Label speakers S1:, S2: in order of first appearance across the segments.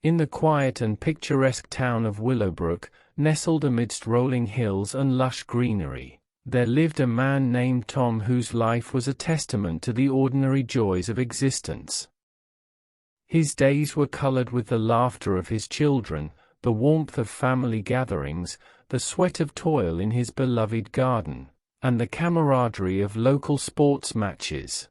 S1: In the quiet and picturesque town of Willowbrook, nestled amidst rolling hills and lush greenery, there lived a man named Tom whose life was a testament to the ordinary joys of existence. His days were colored with the laughter of his children, the warmth of family gatherings, the sweat of toil in his beloved garden, and the camaraderie of local sports matches.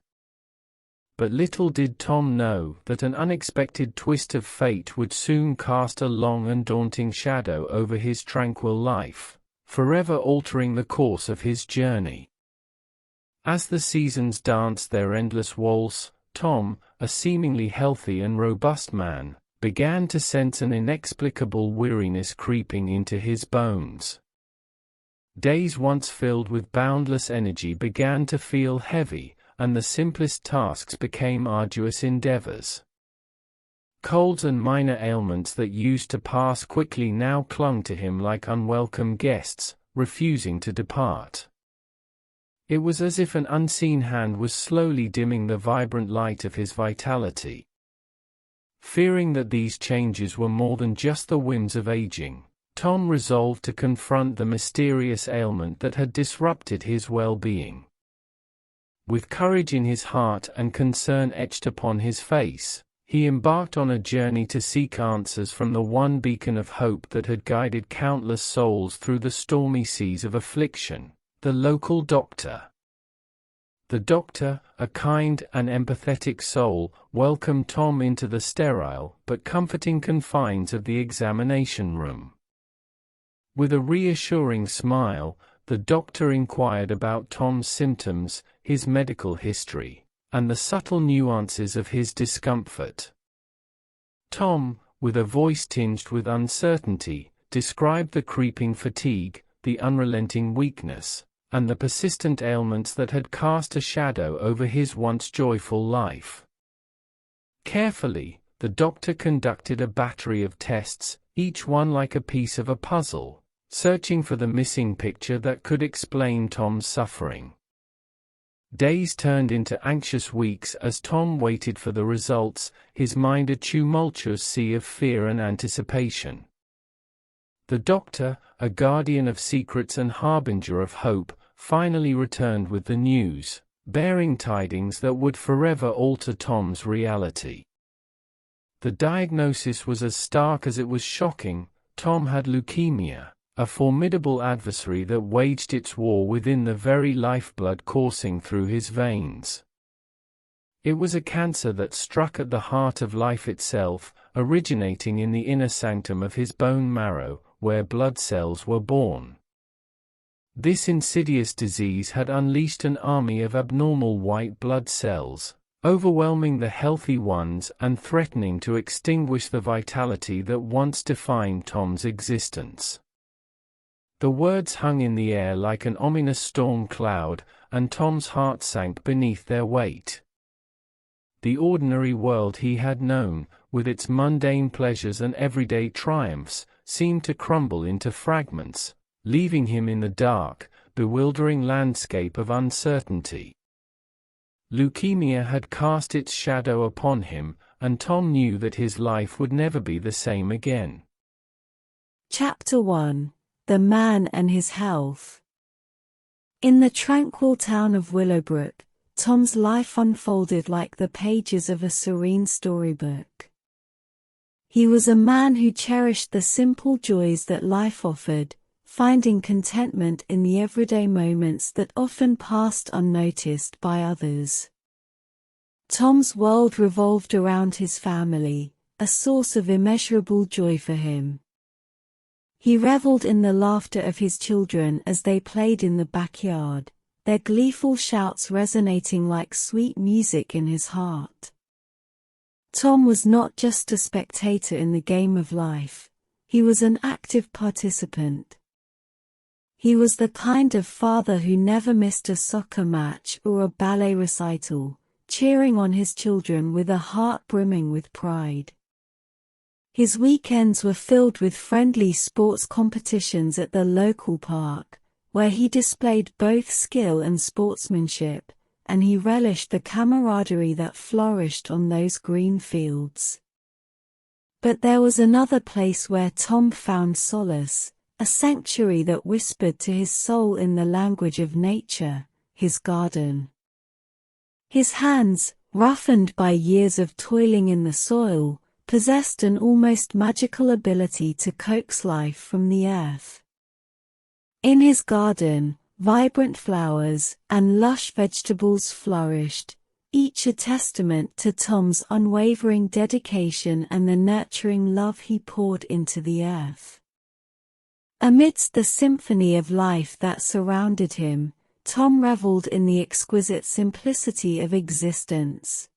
S1: But little did Tom know that an unexpected twist of fate would soon cast a long and daunting shadow over his tranquil life, forever altering the course of his journey. As the seasons danced their endless waltz, Tom, a seemingly healthy and robust man, began to sense an inexplicable weariness creeping into his bones. Days once filled with boundless energy began to feel heavy, and the simplest tasks became arduous endeavors. Colds and minor ailments that used to pass quickly now clung to him like unwelcome guests, refusing to depart. It was as if an unseen hand was slowly dimming the vibrant light of his vitality. Fearing that these changes were more than just the whims of aging, Tom resolved to confront the mysterious ailment that had disrupted his well-being. With courage in his heart and concern etched upon his face, he embarked on a journey to seek answers from the one beacon of hope that had guided countless souls through the stormy seas of affliction, the local doctor. The doctor, a kind and empathetic soul, welcomed Tom into the sterile but comforting confines of the examination room. With a reassuring smile, the doctor inquired about Tom's symptoms, his medical history, and the subtle nuances of his discomfort. Tom, with a voice tinged with uncertainty, described the creeping fatigue, the unrelenting weakness, and the persistent ailments that had cast a shadow over his once joyful life. Carefully, the doctor conducted a battery of tests, each one like a piece of a puzzle, searching for the missing picture that could explain Tom's suffering. Days turned into anxious weeks as Tom waited for the results, his mind a tumultuous sea of fear and anticipation. The doctor, a guardian of secrets and harbinger of hope, finally returned with the news, bearing tidings that would forever alter Tom's reality. The diagnosis was as stark as it was shocking. Tom had leukemia, a formidable adversary that waged its war within the very lifeblood coursing through his veins. It was a cancer that struck at the heart of life itself, originating in the inner sanctum of his bone marrow, where blood cells were born. This insidious disease had unleashed an army of abnormal white blood cells, overwhelming the healthy ones and threatening to extinguish the vitality that once defined Tom's existence. The words hung in the air like an ominous storm cloud, and Tom's heart sank beneath their weight. The ordinary world he had known, with its mundane pleasures and everyday triumphs, seemed to crumble into fragments, leaving him in the dark, bewildering landscape of uncertainty. Leukemia had cast its shadow upon him, and Tom knew that his life would never be the same again.
S2: Chapter 1: The Man and His Health. In the tranquil town of Willowbrook, Tom's life unfolded like the pages of a serene storybook. He was a man who cherished the simple joys that life offered, finding contentment in the everyday moments that often passed unnoticed by others. Tom's world revolved around his family, a source of immeasurable joy for him. He reveled in the laughter of his children as they played in the backyard, their gleeful shouts resonating like sweet music in his heart. Tom was not just a spectator in the game of life, he was an active participant. He was the kind of father who never missed a soccer match or a ballet recital, cheering on his children with a heart brimming with pride. His weekends were filled with friendly sports competitions at the local park, where he displayed both skill and sportsmanship, and he relished the camaraderie that flourished on those green fields. But there was another place where Tom found solace, a sanctuary that whispered to his soul in the language of nature, his garden. His hands, roughened by years of toiling in the soil, possessed an almost magical ability to coax life from the earth. In his garden, vibrant flowers and lush vegetables flourished, each a testament to Tom's unwavering dedication and the nurturing love he poured into the earth. Amidst the symphony of life that surrounded him, Tom reveled in the exquisite simplicity of existence.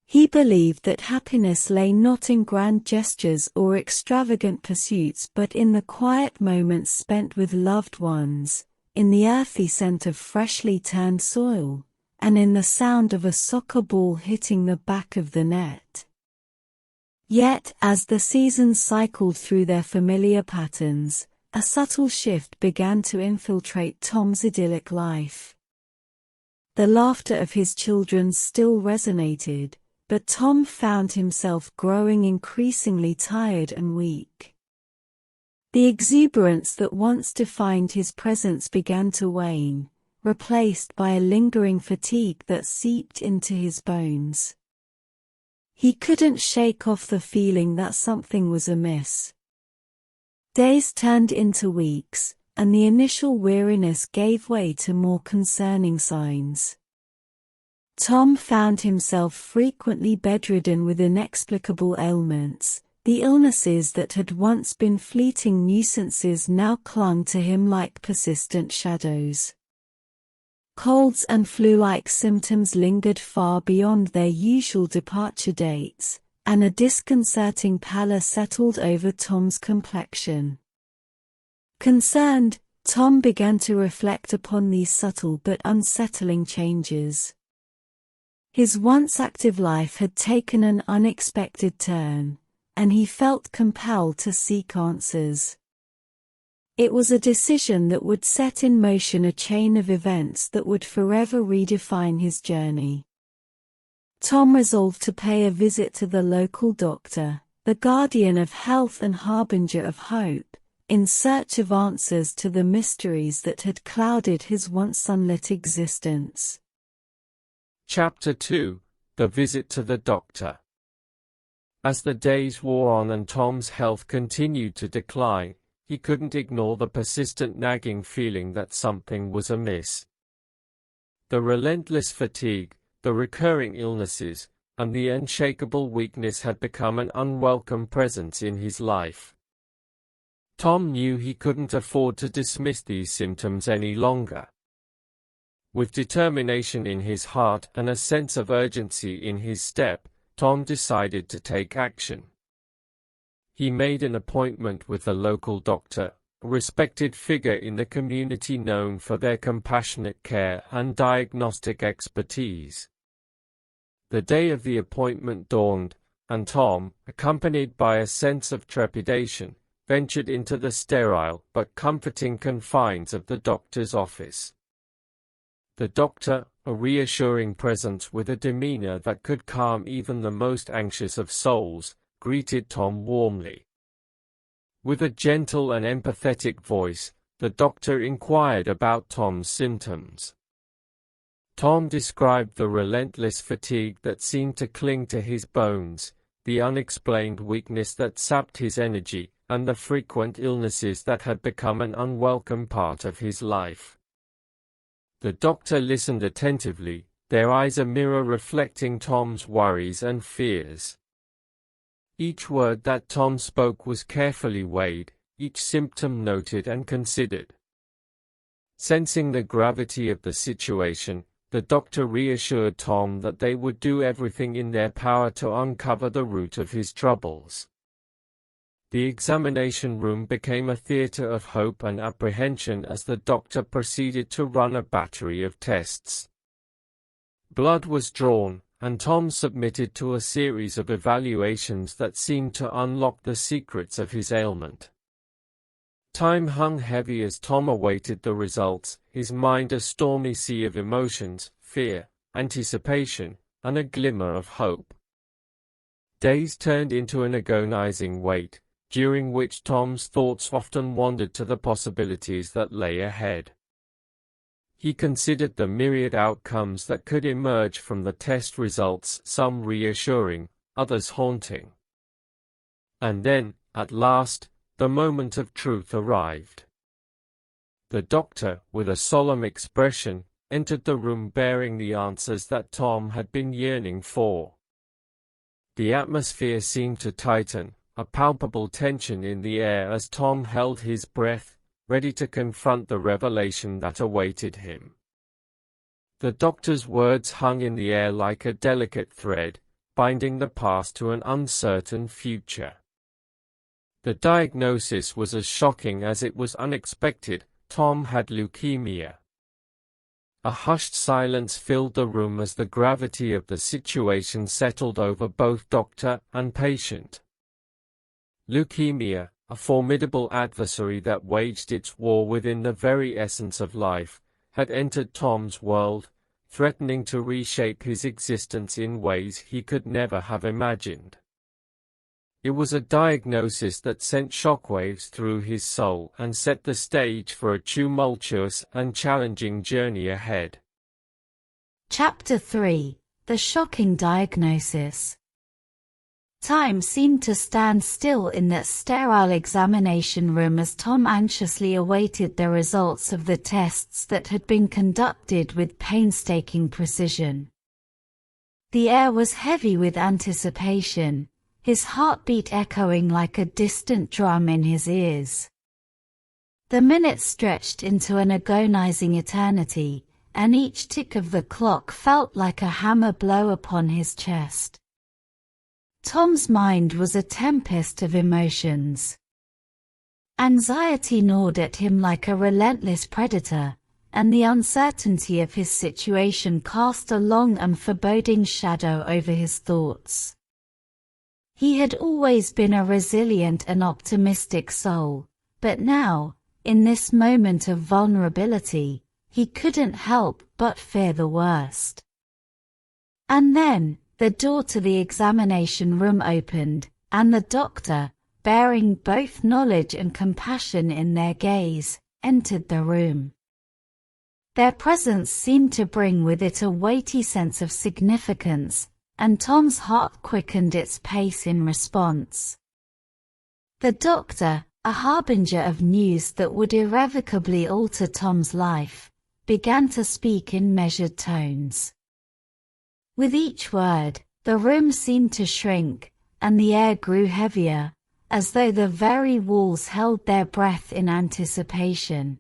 S2: He believed that happiness lay not in grand gestures or extravagant pursuits but in the quiet moments spent with loved ones, in the earthy scent of freshly turned soil, and in the sound of a soccer ball hitting the back of the net. Yet, as the seasons cycled through their familiar patterns, a subtle shift began to infiltrate Tom's idyllic life. The laughter of his children still resonated, but Tom found himself growing increasingly tired and weak. The exuberance that once defined his presence began to wane, replaced by a lingering fatigue that seeped into his bones. He couldn't shake off the feeling that something was amiss. Days turned into weeks, and the initial weariness gave way to more concerning signs. Tom found himself frequently bedridden with inexplicable ailments. The illnesses that had once been fleeting nuisances now clung to him like persistent shadows. Colds and flu-like symptoms lingered far beyond their usual departure dates, and a disconcerting pallor settled over Tom's complexion. Concerned, Tom began to reflect upon these subtle but unsettling changes. His once active life had taken an unexpected turn, and he felt compelled to seek answers. It was a decision that would set in motion a chain of events that would forever redefine his journey. Tom resolved to pay a visit to the local doctor, the guardian of health and harbinger of hope, in search of answers to the mysteries that had clouded his once sunlit existence.
S1: Chapter 2: The Visit to the Doctor. As the days wore on and Tom's health continued to decline, he couldn't ignore the persistent nagging feeling that something was amiss. The relentless fatigue, the recurring illnesses, and the unshakable weakness had become an unwelcome presence in his life. Tom knew he couldn't afford to dismiss these symptoms any longer. With determination in his heart and a sense of urgency in his step, Tom decided to take action. He made an appointment with a local doctor, a respected figure in the community known for their compassionate care and diagnostic expertise. The day of the appointment dawned, and Tom, accompanied by a sense of trepidation, ventured into the sterile but comforting confines of the doctor's office. The doctor, a reassuring presence with a demeanor that could calm even the most anxious of souls, greeted Tom warmly. With a gentle and empathetic voice, the doctor inquired about Tom's symptoms. Tom described the relentless fatigue that seemed to cling to his bones, the unexplained weakness that sapped his energy, and the frequent illnesses that had become an unwelcome part of his life. The doctor listened attentively, their eyes a mirror reflecting Tom's worries and fears. Each word that Tom spoke was carefully weighed, each symptom noted and considered. Sensing the gravity of the situation, the doctor reassured Tom that they would do everything in their power to uncover the root of his troubles. The examination room became a theater of hope and apprehension as the doctor proceeded to run a battery of tests. Blood was drawn, and Tom submitted to a series of evaluations that seemed to unlock the secrets of his ailment. Time hung heavy as Tom awaited the results, his mind a stormy sea of emotions, fear, anticipation, and a glimmer of hope. Days turned into an agonizing wait, during which Tom's thoughts often wandered to the possibilities that lay ahead. He considered the myriad outcomes that could emerge from the test results, some reassuring, others haunting. And then, at last, the moment of truth arrived. The doctor, with a solemn expression, entered the room bearing the answers that Tom had been yearning for. The atmosphere seemed to tighten, a palpable tension in the air as Tom held his breath, ready to confront the revelation that awaited him. The doctor's words hung in the air like a delicate thread, binding the past to an uncertain future. The diagnosis was as shocking as it was unexpected. Tom had leukemia. A hushed silence filled the room as the gravity of the situation settled over both doctor and patient. Leukemia, a formidable adversary that waged its war within the very essence of life, had entered Tom's world, threatening to reshape his existence in ways he could never have imagined. It was a diagnosis that sent shockwaves through his soul and set the stage for a tumultuous and challenging journey ahead.
S2: Chapter 3: The Shocking Diagnosis. Time seemed to stand still in that sterile examination room as Tom anxiously awaited the results of the tests that had been conducted with painstaking precision. The air was heavy with anticipation, his heartbeat echoing like a distant drum in his ears. The minutes stretched into an agonizing eternity, and each tick of the clock felt like a hammer blow upon his chest. Tom's mind was a tempest of emotions. Anxiety gnawed at him like a relentless predator, and the uncertainty of his situation cast a long and foreboding shadow over his thoughts. He had always been a resilient and optimistic soul, but now, in this moment of vulnerability, he couldn't help but fear the worst. And then, the door to the examination room opened, and the doctor, bearing both knowledge and compassion in their gaze, entered the room. Their presence seemed to bring with it a weighty sense of significance, and Tom's heart quickened its pace in response. The doctor, a harbinger of news that would irrevocably alter Tom's life, began to speak in measured tones. With each word, the room seemed to shrink, and the air grew heavier, as though the very walls held their breath in anticipation.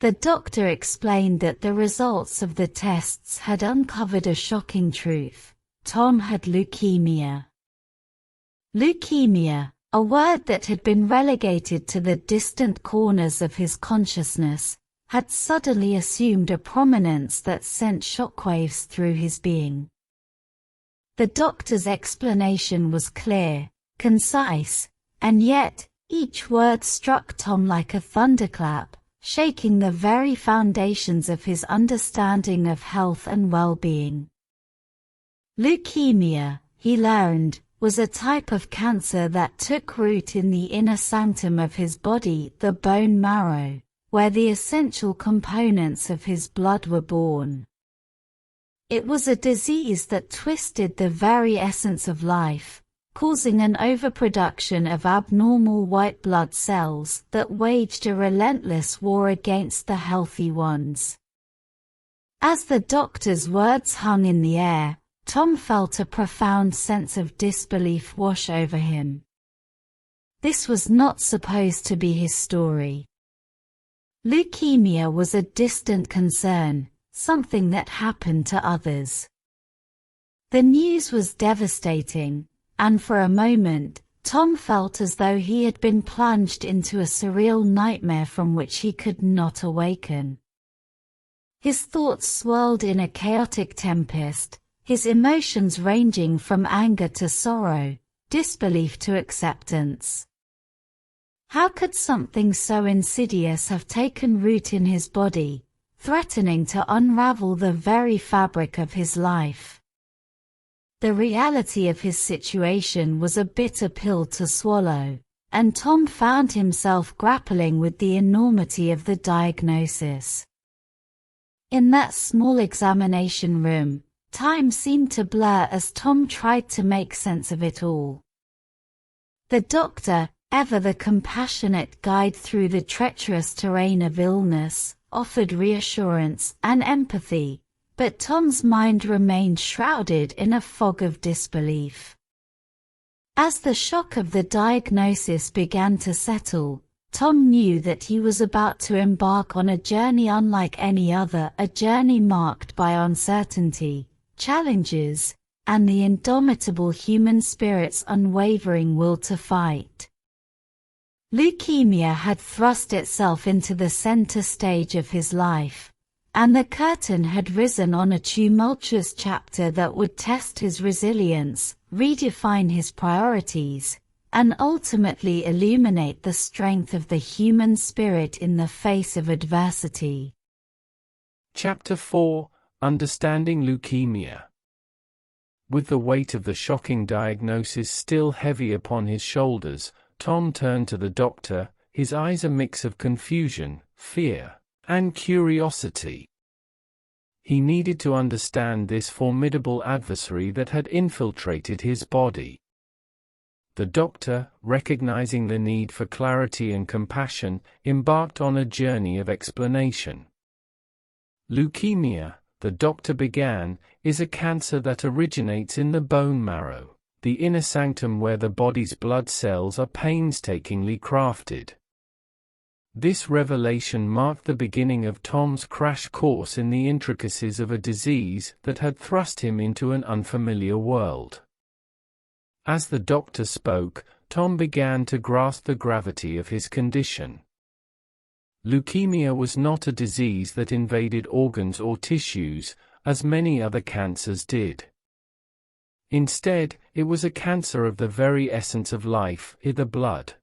S2: The doctor explained that the results of the tests had uncovered a shocking truth: Tom had leukemia. Leukemia, a word that had been relegated to the distant corners of his consciousness, had suddenly assumed a prominence that sent shockwaves through his being. The doctor's explanation was clear, concise, and yet, each word struck Tom like a thunderclap, shaking the very foundations of his understanding of health and well-being. Leukemia, he learned, was a type of cancer that took root in the inner sanctum of his body, the bone marrow, where the essential components of his blood were born. It was a disease that twisted the very essence of life, causing an overproduction of abnormal white blood cells that waged a relentless war against the healthy ones. As the doctor's words hung in the air, Tom felt a profound sense of disbelief wash over him. This was not supposed to be his story. Leukemia was a distant concern, something that happened to others. The news was devastating, and for a moment, Tom felt as though he had been plunged into a surreal nightmare from which he could not awaken. His thoughts swirled in a chaotic tempest, his emotions ranging from anger to sorrow, disbelief to acceptance. How could something so insidious have taken root in his body, threatening to unravel the very fabric of his life? The reality of his situation was a bitter pill to swallow, and Tom found himself grappling with the enormity of the diagnosis. In that small examination room, time seemed to blur as Tom tried to make sense of it all. The doctor, ever the compassionate guide through the treacherous terrain of illness, offered reassurance and empathy, but Tom's mind remained shrouded in a fog of disbelief. As the shock of the diagnosis began to settle, Tom knew that he was about to embark on a journey unlike any other, a journey marked by uncertainty, challenges, and the indomitable human spirit's unwavering will to fight. Leukemia had thrust itself into the center stage of his life, and the curtain had risen on a tumultuous chapter that would test his resilience, redefine his priorities, and ultimately illuminate the strength of the human spirit in the face of adversity.
S1: Chapter 4: Understanding Leukemia. With the weight of the shocking diagnosis still heavy upon his shoulders, Tom turned to the doctor, his eyes a mix of confusion, fear, and curiosity. He needed to understand this formidable adversary that had infiltrated his body. The doctor, recognizing the need for clarity and compassion, embarked on a journey of explanation. Leukemia, the doctor began, is a cancer that originates in the bone marrow, the inner sanctum where the body's blood cells are painstakingly crafted. This revelation marked the beginning of Tom's crash course in the intricacies of a disease that had thrust him into an unfamiliar world. As the doctor spoke, Tom began to grasp the gravity of his condition. Leukemia was not a disease that invaded organs or tissues, as many other cancers did. Instead, it was a cancer of the very essence of life, the blood.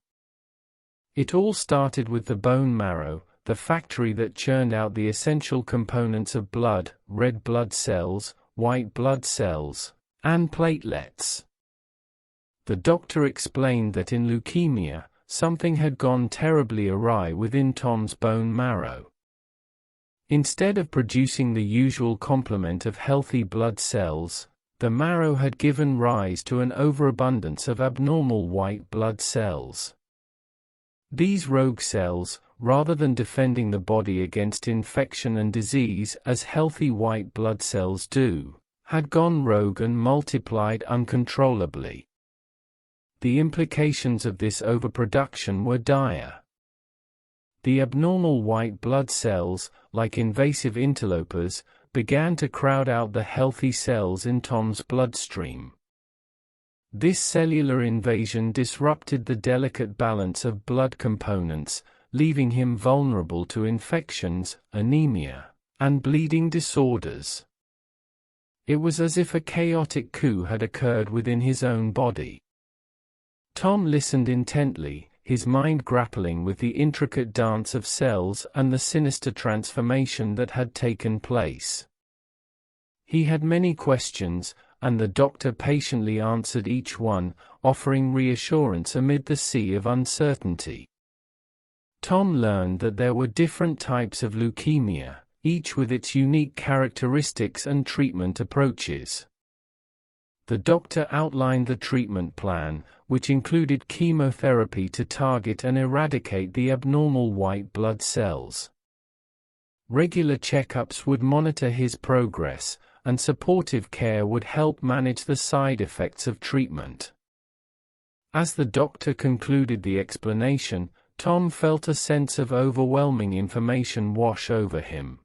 S1: It all started with the bone marrow, the factory that churned out the essential components of blood, red blood cells, white blood cells, and platelets. The doctor explained that in leukemia, something had gone terribly awry within Tom's bone marrow. Instead of producing the usual complement of healthy blood cells, the marrow had given rise to an overabundance of abnormal white blood cells. These rogue cells, rather than defending the body against infection and disease as healthy white blood cells do, had gone rogue and multiplied uncontrollably. The implications of this overproduction were dire. The abnormal white blood cells, like invasive interlopers, began to crowd out the healthy cells in Tom's bloodstream. This cellular invasion disrupted the delicate balance of blood components, leaving him vulnerable to infections, anemia, and bleeding disorders. It was as if a chaotic coup had occurred within his own body. Tom listened intently, his mind grappling with the intricate dance of cells and the sinister transformation that had taken place. He had many questions, and the doctor patiently answered each one, offering reassurance amid the sea of uncertainty. Tom learned that there were different types of leukemia, each with its unique characteristics and treatment approaches. The doctor outlined the treatment plan, which included chemotherapy to target and eradicate the abnormal white blood cells. Regular checkups would monitor his progress, and supportive care would help manage the side effects of treatment. As the doctor concluded the explanation, Tom felt a sense of overwhelming information wash over him.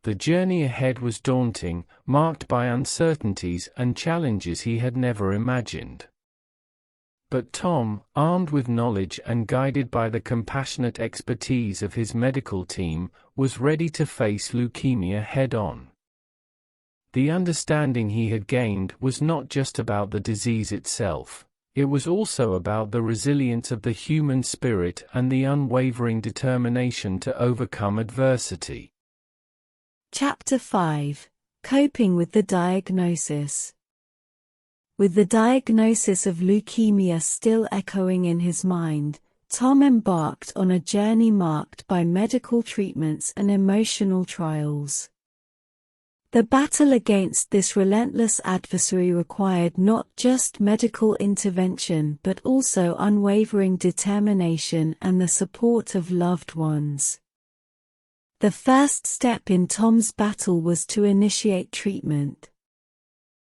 S1: The journey ahead was daunting, marked by uncertainties and challenges he had never imagined. But Tom, armed with knowledge and guided by the compassionate expertise of his medical team, was ready to face leukemia head-on. The understanding he had gained was not just about the disease itself, it was also about the resilience of the human spirit and the unwavering determination to overcome adversity.
S2: Chapter 5: Coping with the diagnosis. With the diagnosis of leukemia still echoing in his mind, Tom embarked on a journey marked by medical treatments and emotional trials. The battle against this relentless adversary required not just medical intervention but also unwavering determination and the support of loved ones. The first step in Tom's battle was to initiate treatment.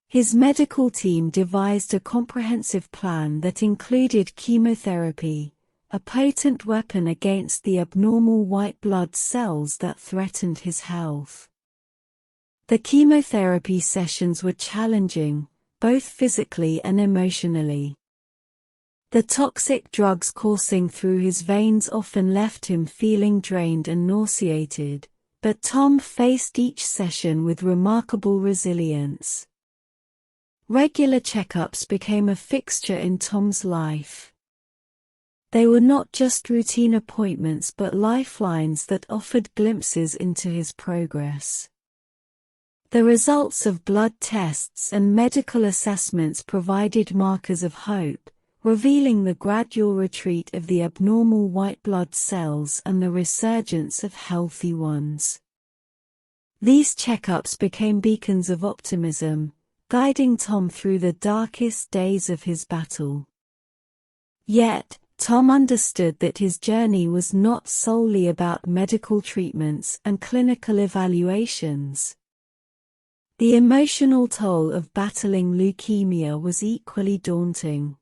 S2: His medical team devised a comprehensive plan that included chemotherapy, a potent weapon against the abnormal white blood cells that threatened his health. The chemotherapy sessions were challenging, both physically and emotionally. The toxic drugs coursing through his veins often left him feeling drained and nauseated, but Tom faced each session with remarkable resilience. Regular checkups became a fixture in Tom's life. They were not just routine appointments but lifelines that offered glimpses into his progress. The results of blood tests and medical assessments provided markers of hope, revealing the gradual retreat of the abnormal white blood cells and the resurgence of healthy ones. These checkups became beacons of optimism, guiding Tom through the darkest days of his battle. Yet, Tom understood that his journey was not solely about medical treatments and clinical evaluations. The emotional toll of battling leukemia was equally daunting.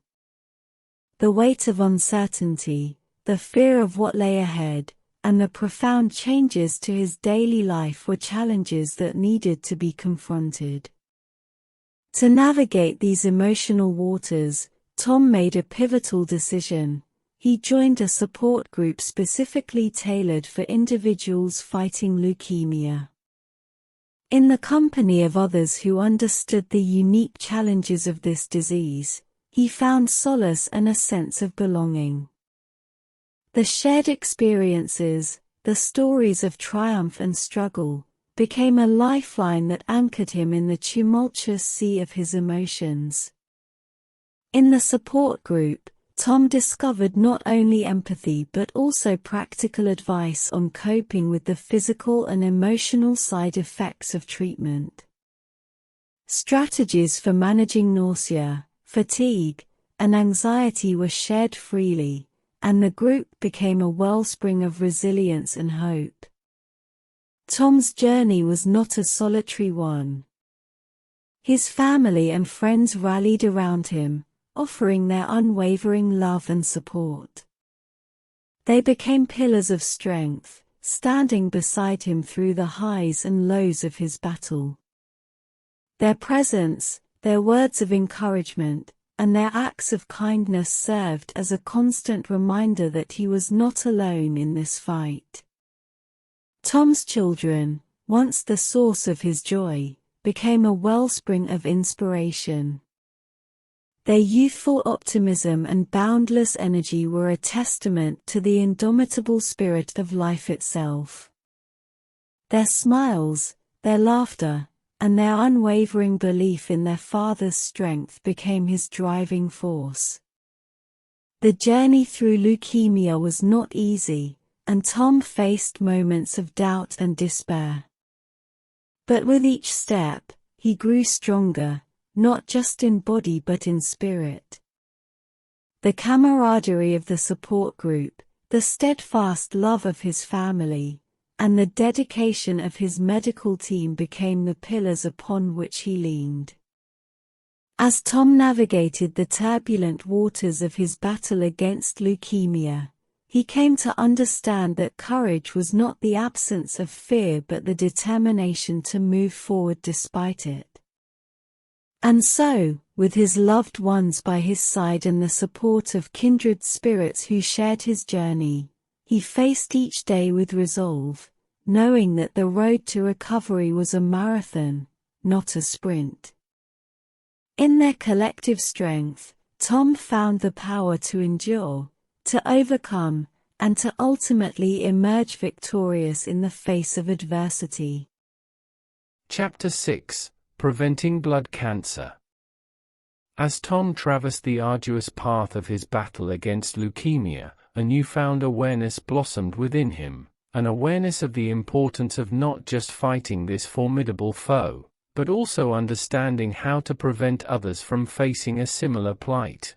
S2: The weight of uncertainty, the fear of what lay ahead, and the profound changes to his daily life were challenges that needed to be confronted. To navigate these emotional waters, Tom made a pivotal decision. He joined a support group specifically tailored for individuals fighting leukemia. In the company of others who understood the unique challenges of this disease, he found solace and a sense of belonging. The shared experiences, the stories of triumph and struggle, became a lifeline that anchored him in the tumultuous sea of his emotions. In the support group, Tom discovered not only empathy but also practical advice on coping with the physical and emotional side effects of treatment. Strategies for managing nausea, fatigue, and anxiety were shared freely, and the group became a wellspring of resilience and hope. Tom's journey was not a solitary one. His family and friends rallied around him, offering their unwavering love and support. They became pillars of strength, standing beside him through the highs and lows of his battle. Their presence, their words of encouragement, and their acts of kindness served as a constant reminder that he was not alone in this fight. Tom's children, once the source of his joy, became a wellspring of inspiration. Their youthful optimism and boundless energy were a testament to the indomitable spirit of life itself. Their smiles, their laughter, and their unwavering belief in their father's strength became his driving force. The journey through leukemia was not easy, and Tom faced moments of doubt and despair. But with each step, he grew stronger, not just in body but in spirit. The camaraderie of the support group, the steadfast love of his family, and the dedication of his medical team became the pillars upon which he leaned. As Tom navigated the turbulent waters of his battle against leukemia, he came to understand that courage was not the absence of fear but the determination to move forward despite it. And so, with his loved ones by his side and the support of kindred spirits who shared his journey, he faced each day with resolve, knowing that the road to recovery was a marathon, not a sprint. In their collective strength, Tom found the power to endure, to overcome, and to ultimately emerge victorious in the face of adversity.
S1: Chapter 6: Preventing Blood Cancer. As Tom traversed the arduous path of his battle against leukemia, a newfound awareness blossomed within him, an awareness of the importance of not just fighting this formidable foe, but also understanding how to prevent others from facing a similar plight.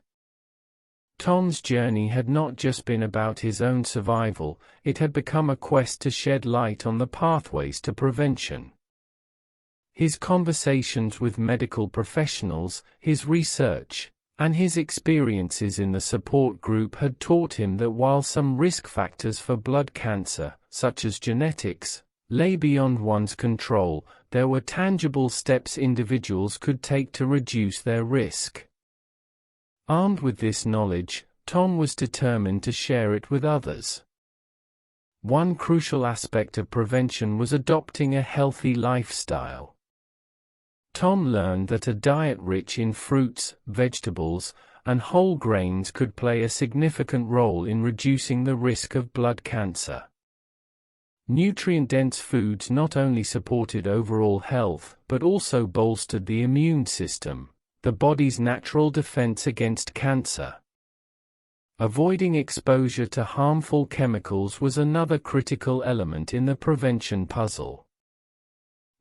S1: Tom's journey had not just been about his own survival, it had become a quest to shed light on the pathways to prevention. His conversations with medical professionals, his research, and his experiences in the support group had taught him that while some risk factors for blood cancer, such as genetics, lay beyond one's control, there were tangible steps individuals could take to reduce their risk. Armed with this knowledge, Tom was determined to share it with others. One crucial aspect of prevention was adopting a healthy lifestyle. Tom learned that a diet rich in fruits, vegetables, and whole grains could play a significant role in reducing the risk of blood cancer. Nutrient-dense foods not only supported overall health, but also bolstered the immune system, the body's natural defense against cancer. Avoiding exposure to harmful chemicals was another critical element in the prevention puzzle.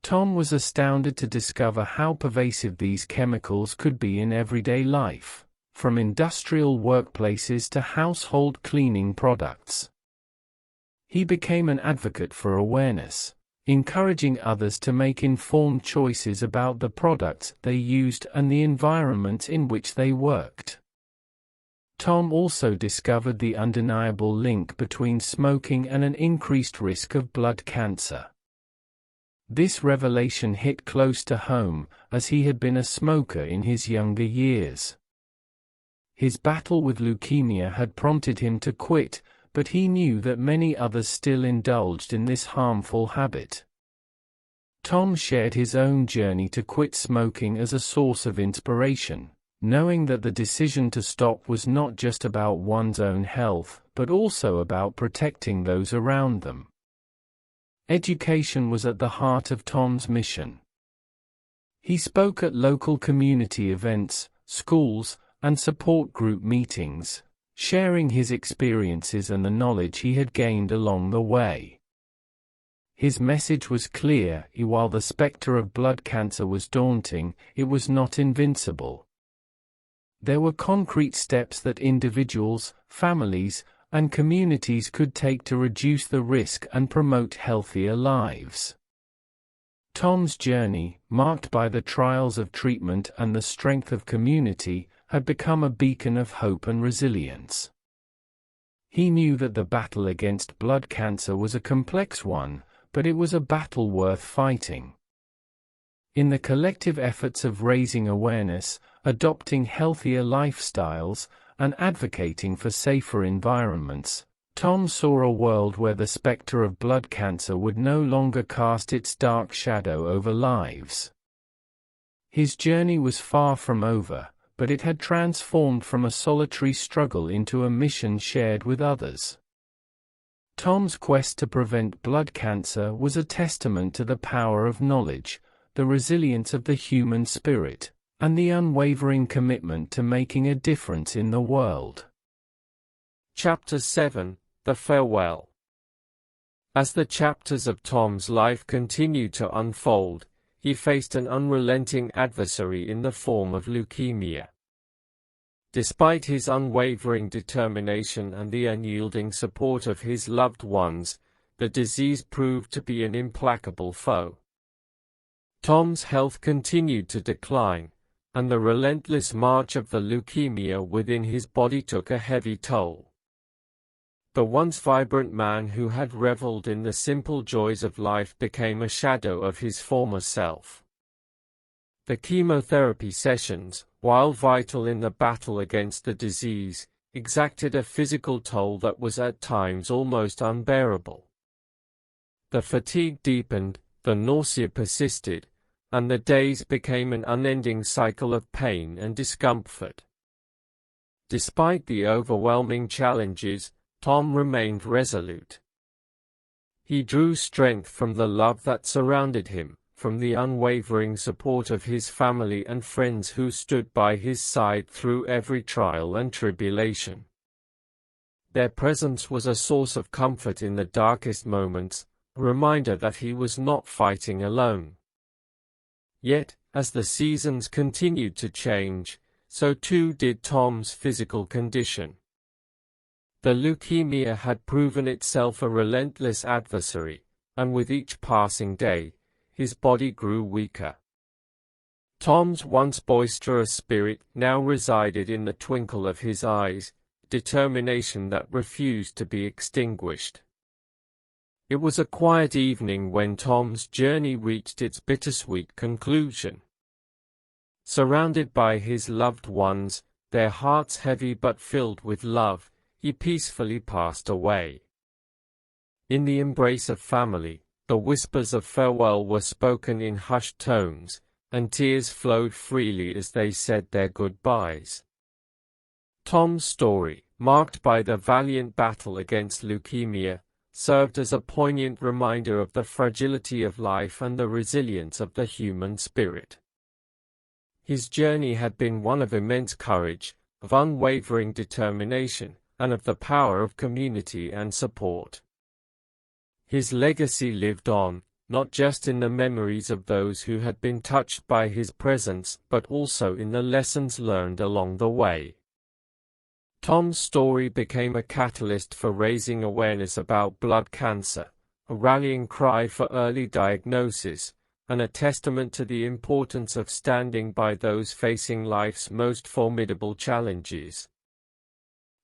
S1: Tom was astounded to discover how pervasive these chemicals could be in everyday life, from industrial workplaces to household cleaning products. He became an advocate for awareness, encouraging others to make informed choices about the products they used and the environments in which they worked. Tom also discovered the undeniable link between smoking and an increased risk of blood cancer. This revelation hit close to home, as he had been a smoker in his younger years. His battle with leukemia had prompted him to quit, but he knew that many others still indulged in this harmful habit. Tom shared his own journey to quit smoking as a source of inspiration, knowing that the decision to stop was not just about one's own health, but also about protecting those around them. Education was at the heart of Tom's mission. He spoke at local community events, schools, and support group meetings, sharing his experiences and the knowledge he had gained along the way. His message was clear: while the specter of blood cancer was daunting, it was not invincible. There were concrete steps that individuals, families, and communities could take to reduce the risk and promote healthier lives. Tom's journey, marked by the trials of treatment and the strength of community, had become a beacon of hope and resilience. He knew that the battle against blood cancer was a complex one, but it was a battle worth fighting. In the collective efforts of raising awareness, adopting healthier lifestyles, and advocating for safer environments, Tom saw a world where the specter of blood cancer would no longer cast its dark shadow over lives. His journey was far from over, but it had transformed from a solitary struggle into a mission shared with others. Tom's quest to prevent blood cancer was a testament to the power of knowledge, the resilience of the human spirit, and the unwavering commitment to making a difference in the world.
S3: Chapter 7: The Farewell. As the chapters of Tom's life continued to unfold, he faced an unrelenting adversary in the form of leukemia. Despite his unwavering determination and the unyielding support of his loved ones, the disease proved to be an implacable foe. Tom's health continued to decline, and the relentless march of the leukemia within his body took a heavy toll. The once vibrant man who had reveled in the simple joys of life became a shadow of his former self. The chemotherapy sessions, while vital in the battle against the disease, exacted a physical toll that was at times almost unbearable. The fatigue deepened, the nausea persisted, and the days became an unending cycle of pain and discomfort. Despite the overwhelming challenges, Tom remained resolute. He drew strength from the love that surrounded him, from the unwavering support of his family and friends who stood by his side through every trial and tribulation. Their presence was a source of comfort in the darkest moments, a reminder that he was not fighting alone. Yet, as the seasons continued to change, so too did Tom's physical condition. The leukemia had proven itself a relentless adversary, and with each passing day, his body grew weaker. Tom's once boisterous spirit now resided in the twinkle of his eyes, determination that refused to be extinguished. It was a quiet evening when Tom's journey reached its bittersweet conclusion. Surrounded by his loved ones, their hearts heavy but filled with love, he peacefully passed away. In the embrace of family, the whispers of farewell were spoken in hushed tones, and tears flowed freely as they said their goodbyes. Tom's story, marked by the valiant battle against leukemia, served as a poignant reminder of the fragility of life and the resilience of the human spirit. His journey had been one of immense courage, of unwavering determination, and of the power of community and support. His legacy lived on, not just in the memories of those who had been touched by his presence, but also in the lessons learned along the way. Tom's story became a catalyst for raising awareness about blood cancer, a rallying cry for early diagnosis, and a testament to the importance of standing by those facing life's most formidable challenges.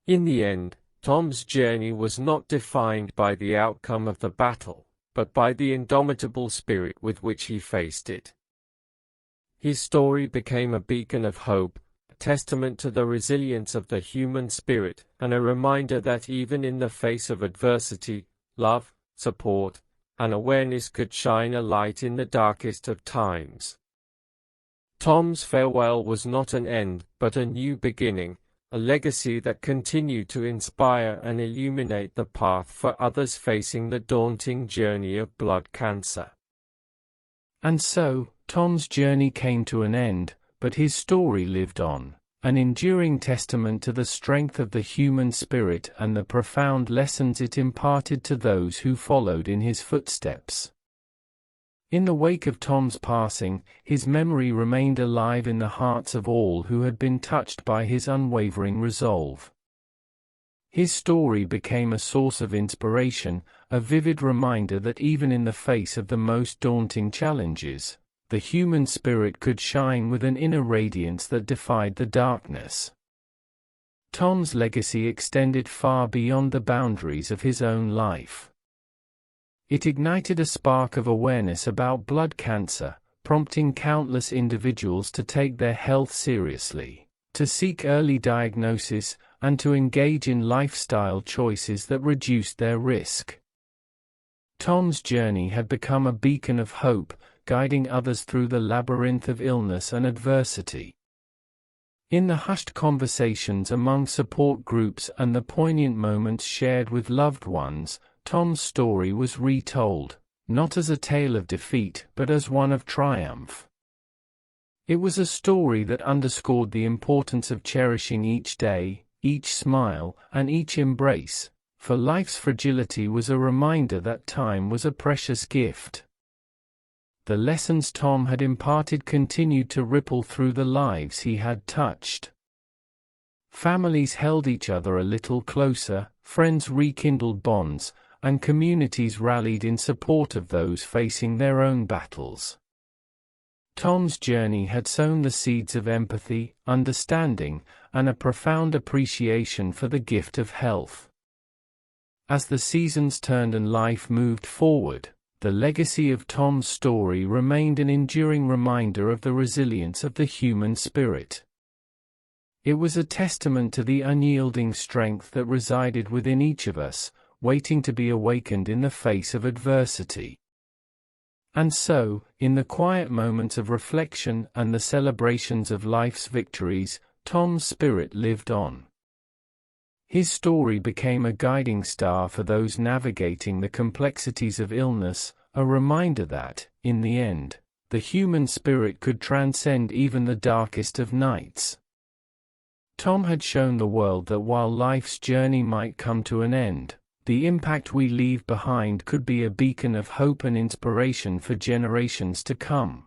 S3: In the end, Tom's journey was not defined by the outcome of the battle, but by the indomitable spirit with which he faced it. His story became a beacon of hope, a testament to the resilience of the human spirit, and a reminder that even in the face of adversity, love, support, and awareness could shine a light in the darkest of times. Tom's farewell was not an end, but a new beginning, a legacy that continued to inspire and illuminate the path for others facing the daunting journey of blood cancer.
S1: And so, Tom's journey came to an end, but his story lived on, an enduring testament to the strength of the human spirit and the profound lessons it imparted to those who followed in his footsteps. In the wake of Tom's passing, his memory remained alive in the hearts of all who had been touched by his unwavering resolve. His story became a source of inspiration, a vivid reminder that even in the face of the most daunting challenges, the human spirit could shine with an inner radiance that defied the darkness. Tom's legacy extended far beyond the boundaries of his own life. It ignited a spark of awareness about blood cancer, prompting countless individuals to take their health seriously, to seek early diagnosis, and to engage in lifestyle choices that reduced their risk. Tom's journey had become a beacon of hope, guiding others through the labyrinth of illness and adversity. In the hushed conversations among support groups and the poignant moments shared with loved ones, Tom's story was retold, not as a tale of defeat but as one of triumph. It was a story that underscored the importance of cherishing each day, each smile, and each embrace, for life's fragility was a reminder that time was a precious gift. The lessons Tom had imparted continued to ripple through the lives he had touched. Families held each other a little closer, friends rekindled bonds, and communities rallied in support of those facing their own battles. Tom's journey had sown the seeds of empathy, understanding, and a profound appreciation for the gift of health. As the seasons turned and life moved forward, the legacy of Tom's story remained an enduring reminder of the resilience of the human spirit. It was a testament to the unyielding strength that resided within each of us, waiting to be awakened in the face of adversity. And so, in the quiet moments of reflection and the celebrations of life's victories, Tom's spirit lived on. His story became a guiding star for those navigating the complexities of illness, a reminder that, in the end, the human spirit could transcend even the darkest of nights. Tom had shown the world that while life's journey might come to an end, the impact we leave behind could be a beacon of hope and inspiration for generations to come.